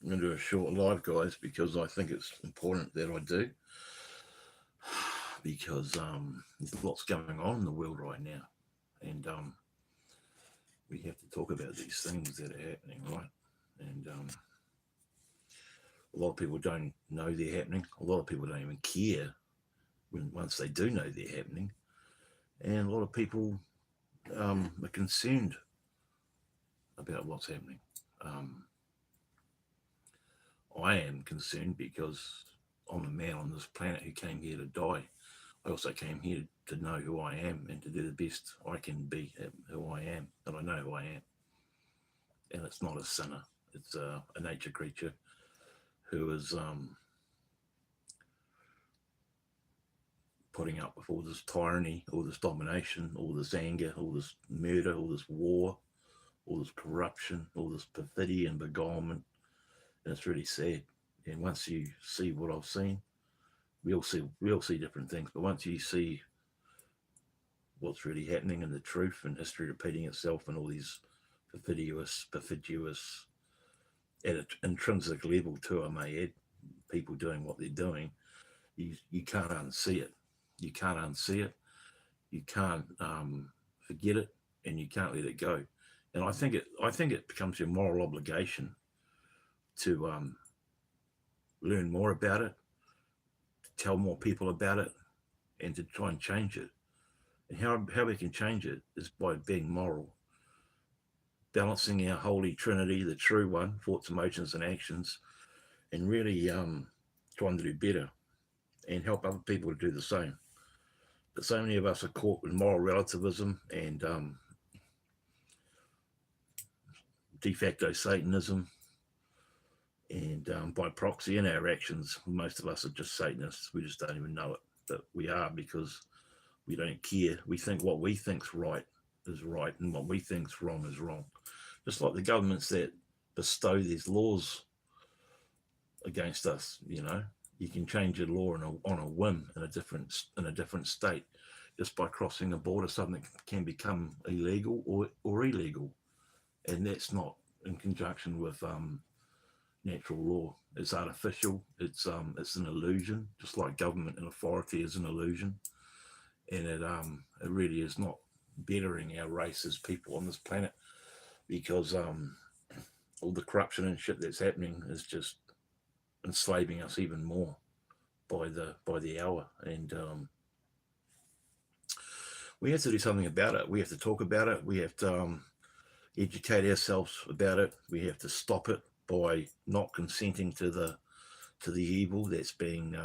going to do a short live, guys, because I think it's important that I do, because there's lots going on in the world right now, and we have to talk about these things that are happening, right? And a lot of people don't know they're happening. A lot of people don't even care once they do know they're happening, and a lot of people are concerned about what's happening. Um, I am concerned because I'm a man on this planet who came here to die. I also came here to know who I am and to do the best I can be at who I am, and I know who I am. And it's not a sinner; it's a nature creature who is putting up with all this tyranny, all this domination, all this anger, all this murder, all this war, all this corruption, all this perfidy and beguilement. And it's really sad. And once you see what I've seen, we all see different things. But once you see what's really happening and the truth and history repeating itself and all these perfidious at an intrinsic level too, I may add, people doing what they're doing, you can't unsee it. You can't unsee it. You can't forget it, and you can't let it go. And I think it becomes your moral obligation to learn more about it, to tell more people about it, and to try and change it. And how we can change it is by being moral, balancing our holy trinity, the true one, thoughts, emotions, and actions, and really trying to do better and help other people to do the same. But so many of us are caught with moral relativism and de facto Satanism, and by proxy in our actions, most of us are just Satanists. We just don't even know it, but we are because we don't care. We think what we think's right is right, and what we think's wrong is wrong. Just like the governments that bestow these laws against us, you can change a law on a whim in a different state just by crossing a border. Something can become illegal or illegal, and that's not in conjunction with natural law. It's artificial. It's an illusion, just like government and authority is an illusion, and it really is not bettering our race as people on this planet, because all the corruption and shit that's happening is just enslaving us even more by the hour. And we have to do something about it. We have to talk about it. We have to educate ourselves about it. We have to stop it by not consenting to the evil that's being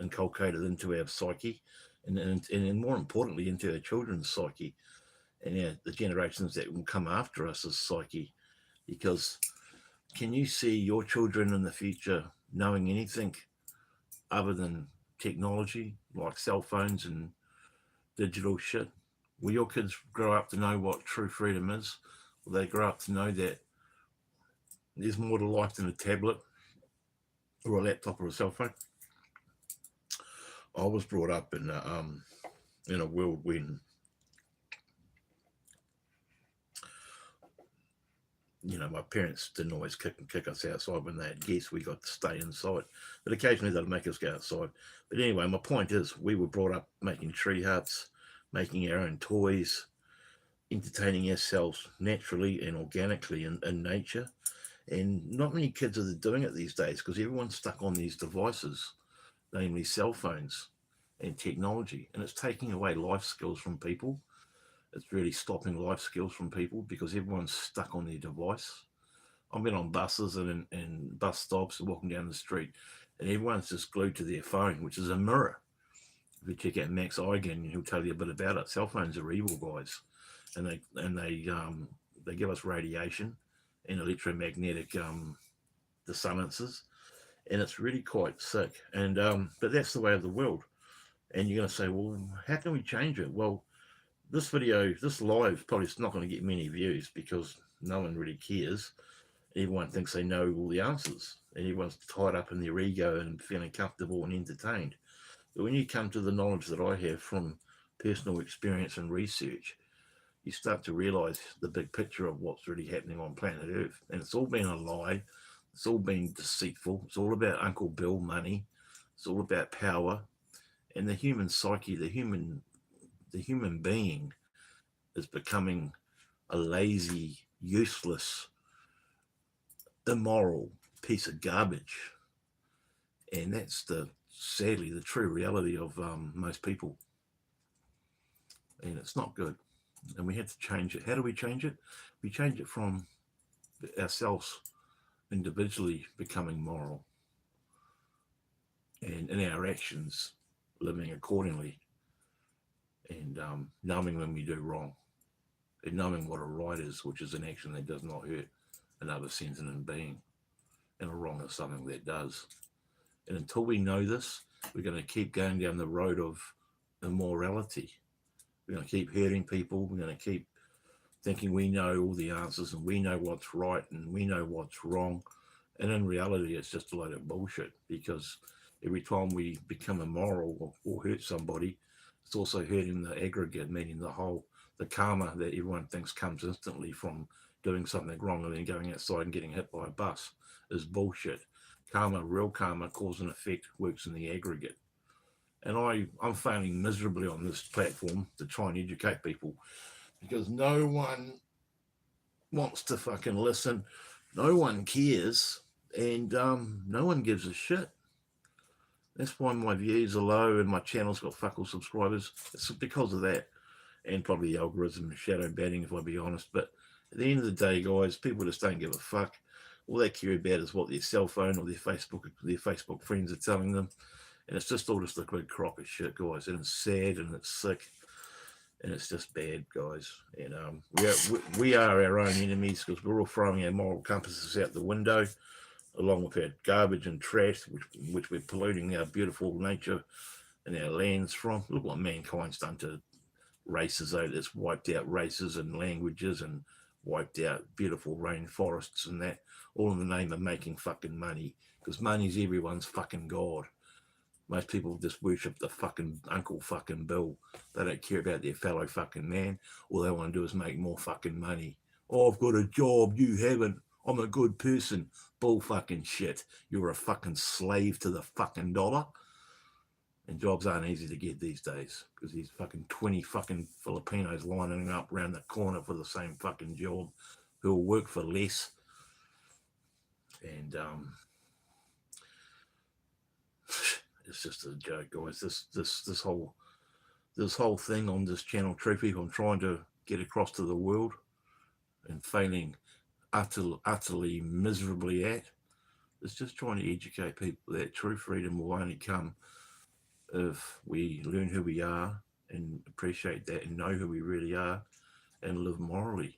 inculcated into our psyche, and more importantly into our children's psyche, and the generations that will come after us as psyche. Because can you see your children in the future knowing anything other than technology like cell phones and digital shit? Will your kids grow up to know what true freedom is? Will they grow up to know that there's more to life than a tablet or a laptop or a cell phone? I was brought up in a world when my parents didn't always kick us outside when they had guests. We got to stay inside, but occasionally they'd make us go outside. But anyway, my point is, we were brought up making tree huts, making our own toys, entertaining ourselves naturally and organically in nature. And not many kids are doing it these days because everyone's stuck on these devices, namely cell phones and technology, and it's taking away life skills from people. It's really stopping life skills from people because everyone's stuck on their device. I've been on buses and bus stops and walking down the street, and everyone's just glued to their phone, which is a mirror. If you check out Max Igan, he'll tell you a bit about it. Cell phones are evil, guys, and they give us radiation and electromagnetic dissonances, and it's really quite sick. And but that's the way of the world. And you're going to say, well, how can we change it? Well, this live probably is not going to get many views because no one really cares. Everyone thinks they know all the answers, and everyone's tied up in their ego and feeling comfortable and entertained. But when you come to the knowledge that I have from personal experience and research, you start to realize the big picture of what's really happening on planet Earth. And it's all been a lie. It's all been deceitful. It's all about Uncle Bill money. It's all about power. And the human psyche, the human being is becoming a lazy, useless, immoral piece of garbage. And that's sadly the true reality of most people. And it's not good. And we have to change it. How do we change it? We change it from ourselves individually becoming moral, and in our actions living accordingly, and knowing when we do wrong, and knowing what a right is, which is an action that does not hurt another sentient being, and a wrong is something that does. And until we know this, we're going to keep going down the road of immorality. We're going to keep hurting people. We're going to keep thinking we know all the answers and we know what's right and we know what's wrong. And in reality, it's just a load of bullshit, because every time we become immoral or hurt somebody, it's also hurting the aggregate, meaning the whole, the karma that everyone thinks comes instantly from doing something wrong and then going outside and getting hit by a bus is bullshit. Karma, real karma, cause and effect, works in the aggregate. And I'm failing miserably on this platform to try and educate people, because no one wants to fucking listen. No one cares, and no one gives a shit. That's why my views are low and my channel's got fuck all subscribers. It's because of that, and probably the algorithm and shadow banning, if I be honest. But at the end of the day, guys, people just don't give a fuck. All they care about is what their cell phone or their Facebook friends are telling them, and it's just all just a big crock of shit, guys. And it's sad and it's sick. And it's just bad, guys. And we are our own enemies, because we're all throwing our moral compasses out the window, along with our garbage and trash, which we're polluting our beautiful nature and our lands from. Look what mankind's done to races over. It's wiped out races and languages and wiped out beautiful rainforests and that, all in the name of making fucking money, because money's everyone's fucking god. Most people just worship the fucking Uncle fucking Bill. They don't care about their fellow fucking man. All they want to do is make more fucking money. Oh, I've got a job, you haven't. I'm a good person. Bull fucking shit. You're a fucking slave to the fucking dollar. And jobs aren't easy to get these days, because these fucking 20 fucking Filipinos lining up around the corner for the same fucking job, who will work for less. And it's just a joke, guys. This whole thing on this channel, True People, I'm trying to get across to the world and failing utterly miserably at, is just trying to educate people that true freedom will only come if we learn who we are and appreciate that and know who we really are and live morally.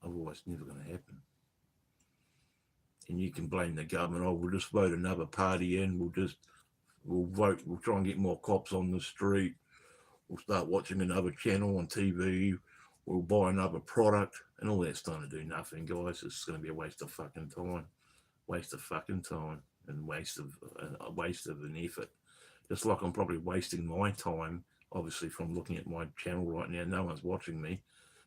Otherwise, it's never going to happen. And you can blame the government. Oh, we'll just vote another party in. We'll vote. We'll try and get more cops on the street. We'll start watching another channel on TV. We'll buy another product, and all that's going to do nothing, guys. It's going to be a waste of fucking time, and waste of an effort. Just like I'm probably wasting my time, obviously, from looking at my channel right now. No one's watching me.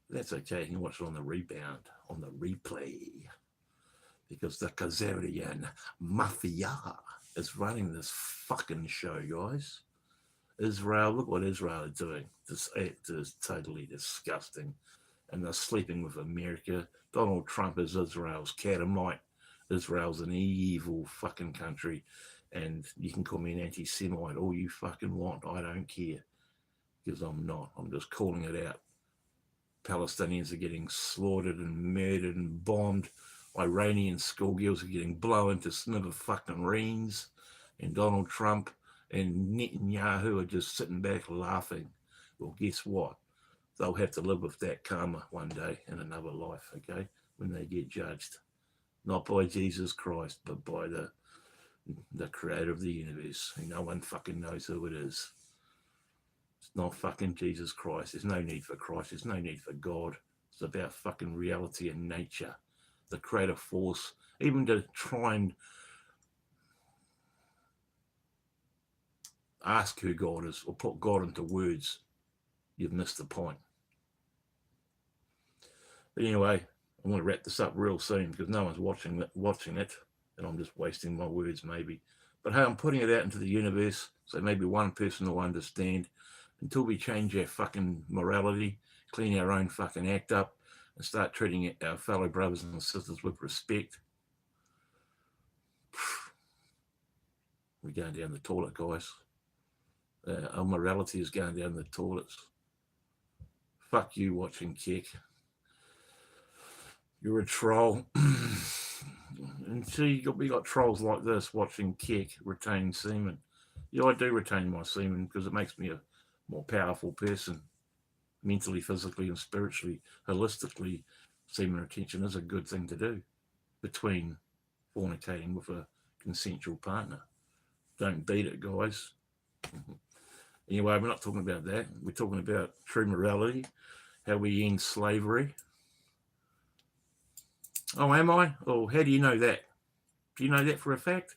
But that's okay. You can watch it on the rebound, on the replay, because the Khazarian Mafia is running this fucking show, guys. Israel, look what Israel are doing. This act is totally disgusting. And they're sleeping with America. Donald Trump is Israel's catamite. Israel's an evil fucking country. And you can call me an anti-Semite all you fucking want. I don't care. Because I'm not. I'm just calling it out. Palestinians are getting slaughtered and murdered and bombed. Iranian schoolgirls are getting blown to smithereens. And Donald Trump and Netanyahu are just sitting back laughing. Well, guess what? They'll have to live with that karma one day in another life, okay, when they get judged. Not by Jesus Christ, but by the creator of the universe. And no one fucking knows who it is. It's not fucking Jesus Christ. There's no need for Christ. There's no need for God. It's about fucking reality and nature. The creative force. Even to try and ask who God is or put God into words, you've missed the point. But anyway, I'm going to wrap this up real soon because no one's watching it, and I'm just wasting my words maybe. But hey, I'm putting it out into the universe, so maybe one person will understand. Until we change our fucking morality, clean our own fucking act up, and start treating our fellow brothers and sisters with respect, we're going down the toilet, guys. Our morality is going down the toilets. Fuck you watching Kick. You're a troll. And see, we got trolls like this watching Kick retain semen. Yeah, I do retain my semen because it makes me a more powerful person. Mentally, physically, and spiritually, holistically, semen retention is a good thing to do between fornicating with a consensual partner. Don't beat it, guys. Anyway, we're not talking about that. We're talking about true morality, how we end slavery. Oh, am I? Oh, how do you know that? Do you know that for a fact?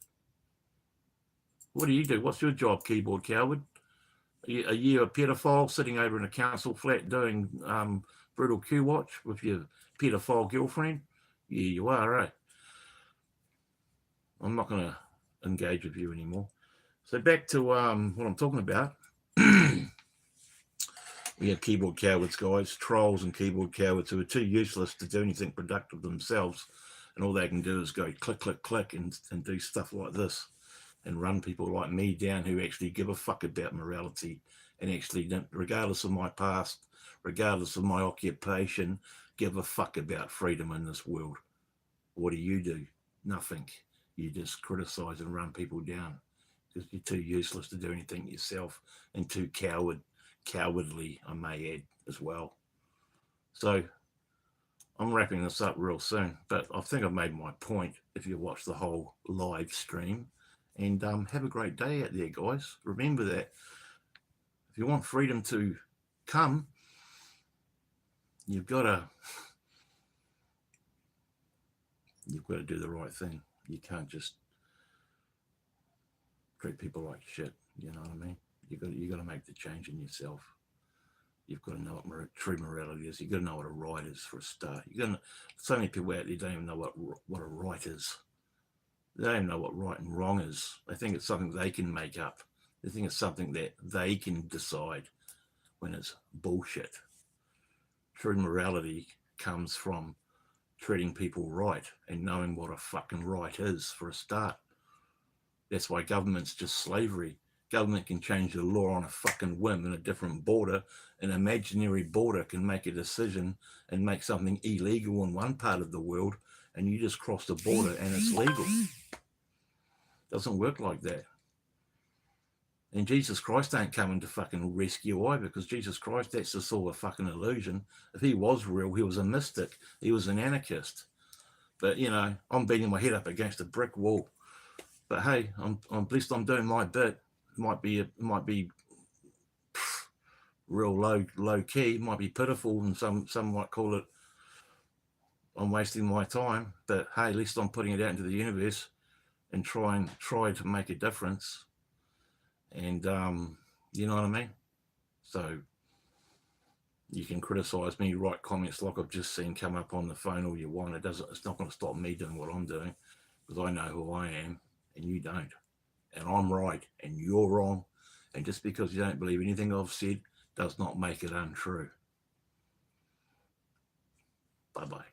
What do you do? What's your job, keyboard coward? Are you a pedophile sitting over in a council flat doing brutal Q watch with your pedophile girlfriend? Yeah, you are, eh? I'm not going to engage with you anymore. So back to what I'm talking about. We have keyboard cowards, guys, trolls and keyboard cowards who are too useless to do anything productive themselves. And all they can do is go click, click, click and do stuff like this and run people like me down who actually give a fuck about morality and actually, regardless of my past, regardless of my occupation, give a fuck about freedom in this world. What do? Nothing. You just criticize and run people down because you're too useless to do anything yourself and too cowardly, I may add, as well. So I'm wrapping this up real soon, but I think I've made my point if you watch the whole live stream. And have a great day out there, guys. Remember that if you want freedom to come, you've got to do the right thing. You can't just treat people like shit. You know what I mean? You got to make the change in yourself. You've got to know what true morality is. You've got to know what a right is for a start. So many people out there don't even know what a right is. They don't even know what right and wrong is. They think it's something they can make up. They think it's something that they can decide when it's bullshit. True morality comes from treating people right and knowing what a fucking right is for a start. That's why government's just slavery. Government can change the law on a fucking whim in a different border. An imaginary border can make a decision and make something illegal in one part of the world, and you just cross the border and it's legal. Doesn't work like that. And Jesus Christ ain't coming to fucking rescue either, because Jesus Christ, that's just all a fucking illusion. If he was real, he was a mystic. He was an anarchist. But, I'm beating my head up against a brick wall. But hey, I'm blessed I'm doing my bit. It might be real low key, might be pitiful, and some might call it I'm wasting my time. But hey, at least I'm putting it out into the universe and try to make a difference. And you know what I mean? So you can criticize me, write comments like I've just seen come up on the phone all you want. It's not going to stop me doing what I'm doing, because I know who I am and you don't. And I'm right and you're wrong. And just because you don't believe anything I've said does not make it untrue. Bye-bye.